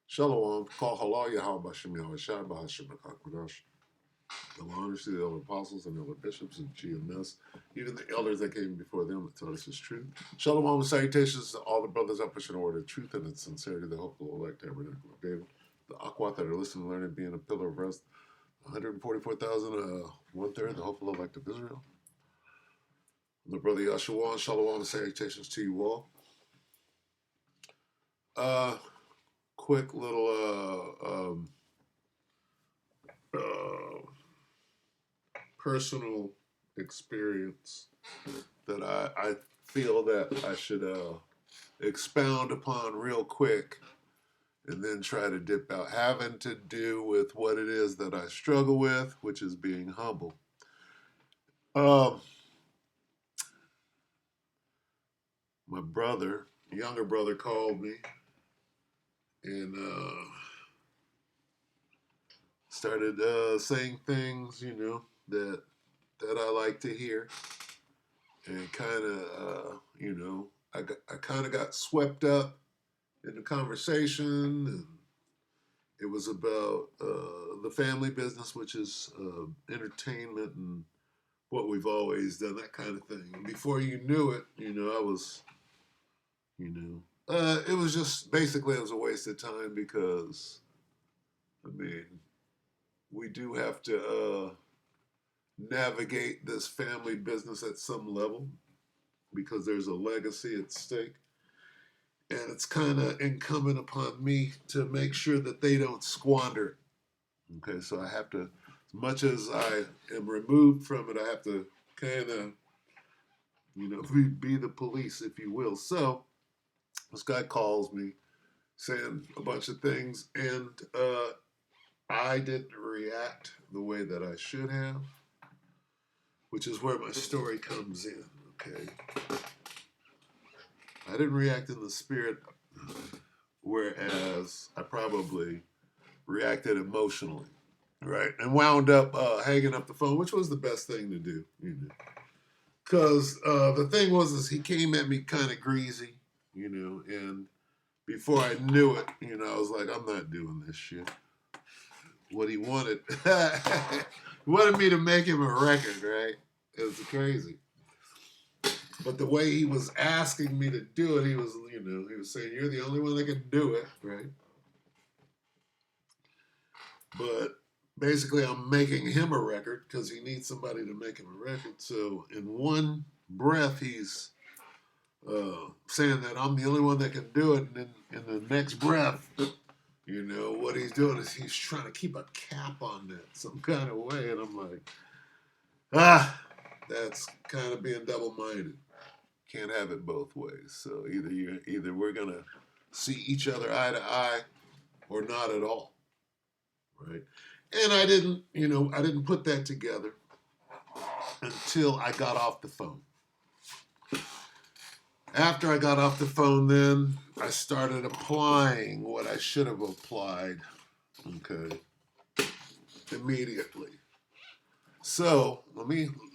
Shalom, call halal Yahweh Bashem Yahweh Shai Bahashem HaKadosh. The honors to the elder apostles and elder bishops and GMS, even the elders that came before them that taught us his truth. Shalom and salutations to all the brothers up pushing order, truth and its sincerity, the hopeful elect tabernacle of David, the Akwat that are listening, learning, being a pillar of rest, 144,000, one third, the hopeful elect of Israel. The brother Yahshua, shalom and salutations to you all. Quick little personal experience that I feel that I should expound upon real quick and then try to dip out, having to do with what it is that I struggle with, which is being humble. My brother, younger brother, called me and started saying things, that I like to hear, and kind of, I kind of got swept up in the conversation, and it was about the family business, which is entertainment and what we've always done, that kind of thing. And before you knew it, I was, it was just basically it was a waste of time because, I mean, we do have to navigate this family business at some level because there's a legacy at stake. And it's kind of incumbent upon me to make sure that they don't squander it. Okay, so I have to, as much as I am removed from it, I have to kind of, be the police, if you will. So this guy calls me saying a bunch of things, and I didn't react the way that I should have, which is where my story comes in. Okay, I didn't react in the spirit, whereas I probably reacted emotionally, right? And wound up hanging up the phone, which was the best thing to do, Because the thing was, is he came at me kind of greasy, and before I knew it, I was like, I'm not doing this shit. What he wanted, he wanted me to make him a record, right? It was crazy. But the way he was asking me to do it, he was saying, you're the only one that can do it, right? But basically, I'm making him a record because he needs somebody to make him a record. So in one breath, he's saying that I'm the only one that can do it. And then in the next breath, what he's doing is he's trying to keep a cap on that some kind of way. And I'm like, that's kind of being double-minded. Can't have it both ways. So either we're gonna see each other eye to eye, or not at all, right? And I didn't put that together until I got off the phone. After I got off the phone, then I started applying what I should have applied, okay, immediately. So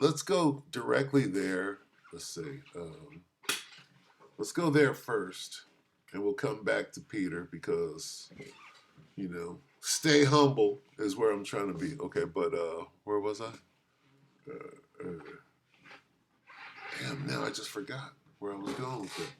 let's go directly there. Let's see. Let's go there first, and we'll come back to Peter because, stay humble is where I'm trying to be. Okay, but where was I? Damn, now I just forgot where I was going with it.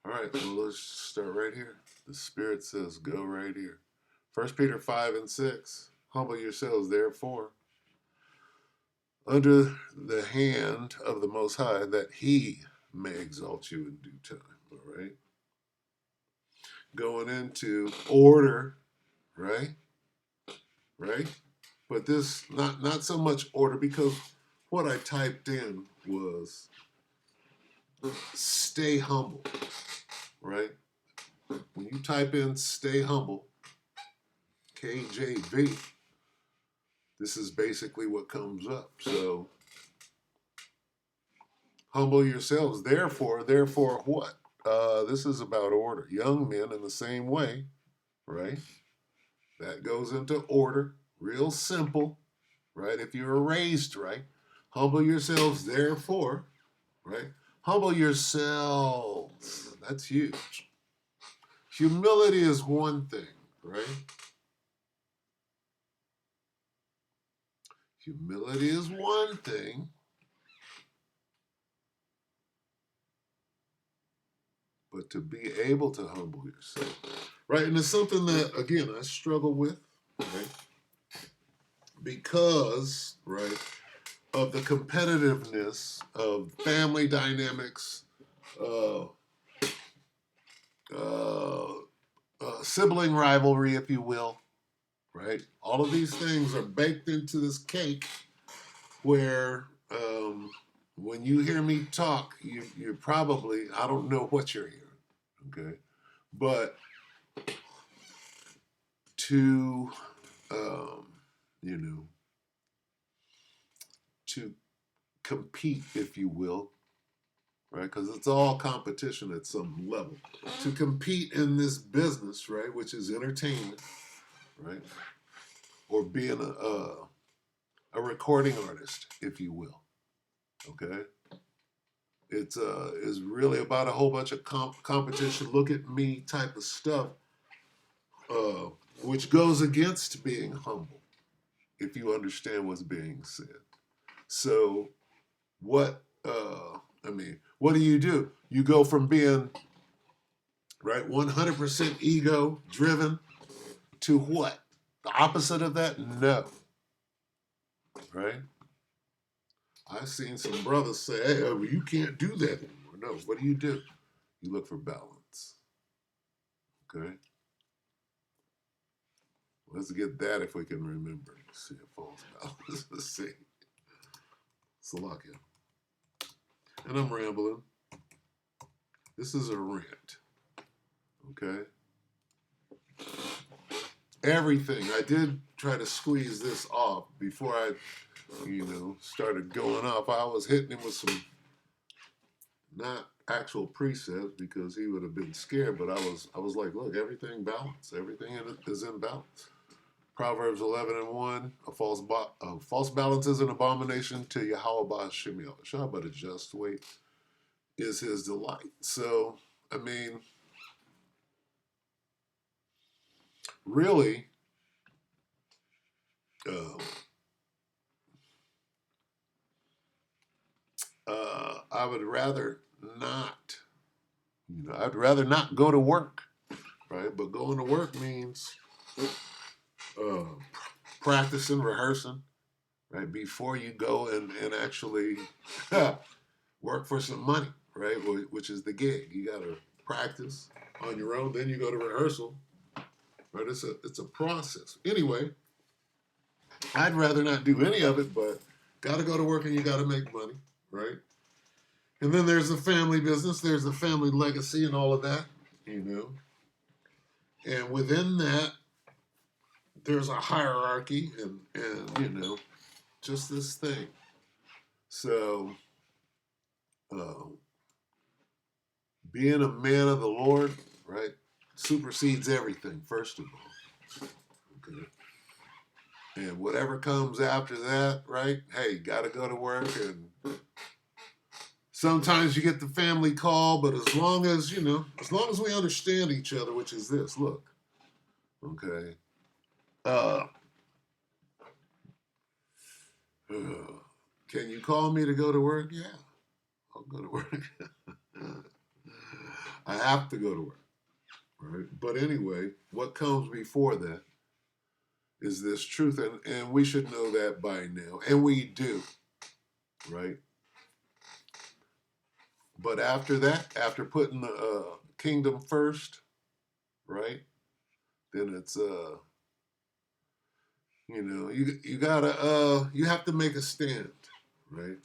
All right, well, let's start right here. The Spirit says, go right here. 1 Peter 5:6. Humble yourselves, therefore, under the hand of the Most High, that He may exalt you in due time. All right. Going into order, right? Right? But this, not so much order, because what I typed in was stay humble, right? When you type in stay humble, KJV, this is basically what comes up. So, humble yourselves. Therefore what? This is about order. Young men in the same way, right? That goes into order. Real simple, right? If you were raised right. Humble yourselves, therefore, right? Humble yourselves. That's huge. Humility is one thing, right? Humility is one thing, but to be able to humble yourself, right? And it's something that, again, I struggle with, right? Because, right, of the competitiveness of family dynamics, uh, uh, sibling rivalry, if you will, right? All of these things are baked into this cake where when you hear me talk, you're probably, I don't know what you're hearing, okay? But to, um, you know, to compete, if you will, right? Because it's all competition at some level. To compete in this business, right, which is entertainment, right, or being a recording artist, if you will, okay? It's is really about a whole bunch of competition, look at me type of stuff, uh, which goes against being humble, if you understand what's being said. So, what I mean, what do? You go from being right 100% ego driven to what? The opposite of that? No, right? I've seen some brothers say, "Hey, you can't do that anymore." No, what do? You look for balance. Okay, let's get that if we can remember. Let's see, a false balance. Let's see. Salakia. And I'm rambling. This is a rant. Okay. Everything. I did try to squeeze this off before I, started going off. I was hitting him with some not actual precepts because he would have been scared, but I was like, look, everything balanced. Everything in it is in balance. Proverbs 11:1, a false balance is an abomination to Yahweh Shem Yahushua, but a just weight is his delight. So, I mean, really, uh, I would rather not, I'd rather not go to work, right? But going to work means uh, practicing, rehearsing, right? Before you go and actually work for some money, right? Which is the gig. You got to practice on your own, then you go to rehearsal, right? It's a process. Anyway, I'd rather not do any of it, but got to go to work and you got to make money, right? And then there's the family business, there's the family legacy and all of that, you know. And within that, there's a hierarchy and just this thing. So, uh, being a man of the Lord, right, supersedes everything, first of all. Okay. And whatever comes after that, right, hey, got to go to work. And sometimes you get the family call, but as long as, as long as we understand each other, which is this, look, okay, uh, can you call me to go to work? Yeah, I'll go to work. I have to go to work, right? But anyway, what comes before that is this truth, and we should know that by now, and we do, right? But after that, after putting the kingdom first, right? Then it's you gotta you have to make a stand, right?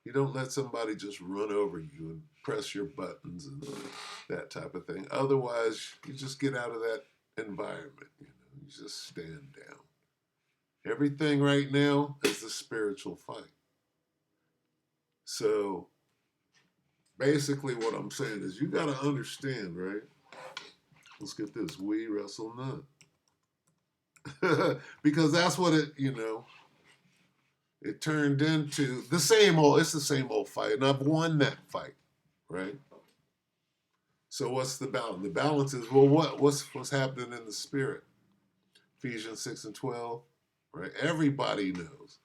You don't let somebody just run over you and press your buttons and that type of thing. Otherwise, you just get out of that environment. You just stand down. Everything right now is the spiritual fight. So basically, what I'm saying is you got to understand, right? Let's get this. We wrestle none. Because that's what it. it turned into the same old. It's the same old fight, and I've won that fight, right? So what's the balance? The balance is, well, what's happening in the spirit? Ephesians 6:12, right? Everybody knows,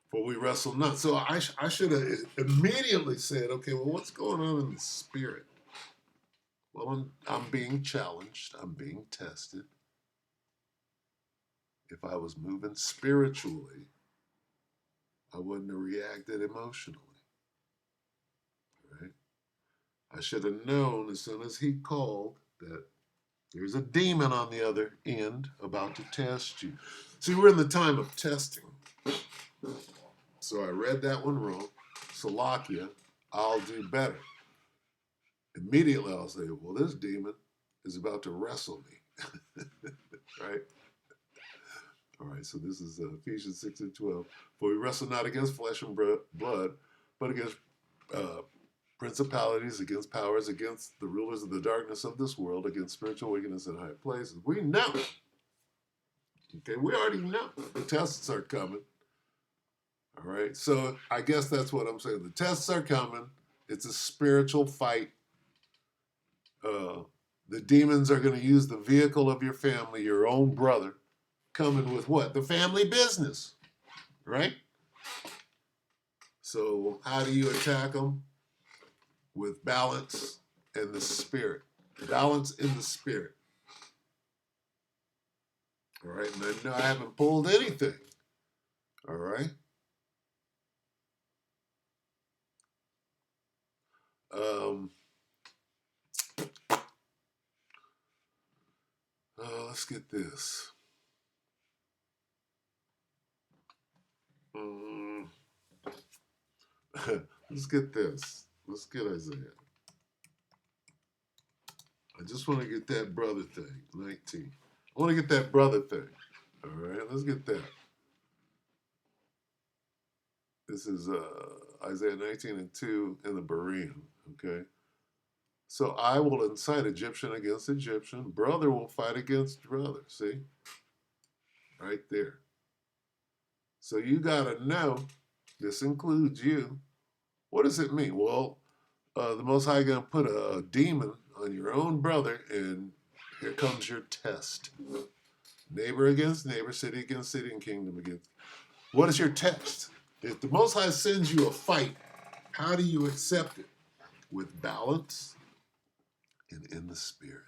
for we wrestle not. So I should have immediately said, okay, well, what's going on in the spirit? Well, I'm being challenged. I'm being tested. If I was moving spiritually, I wouldn't have reacted emotionally, right? I should have known as soon as he called that there's a demon on the other end about to test you. See, we're in the time of testing. So I read that one wrong. Salakia, I'll do better. Immediately I'll say, well, this demon is about to wrestle me. Right? All right, so this is Ephesians 6:12. For we wrestle not against flesh and blood, but against principalities, against powers, against the rulers of the darkness of this world, against spiritual wickedness in high places. We know. Okay, we already know the tests are coming. All right, so I guess that's what I'm saying. The tests are coming. It's a spiritual fight. The demons are going to use the vehicle of your family, your own brother, coming with what? The family business, right? So how do you attack them? With balance and the spirit. Balance in the spirit. All right, and I know I haven't pulled anything. All right. Um, let's get this. Mm, let's get this. Let's get Isaiah. I just want to get that brother thing, 19. I want to get that brother thing. All right, let's get that. This is Isaiah 19:2 in the Berean, okay? So I will incite Egyptian against Egyptian. Brother will fight against brother. See? Right there. So you got to know, this includes you. What does it mean? Well, the Most High going to put a demon on your own brother, and here comes your test. Neighbor against neighbor, city against city, and kingdom against. What is your test? If the Most High sends you a fight, how do you accept it? With balance and in the spirit.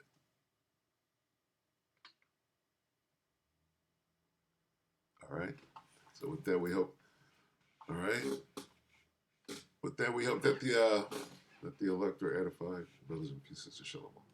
All right. So with that, we hope. All right. With that, we hope that the elect are edified. Brothers and sisters, shalom.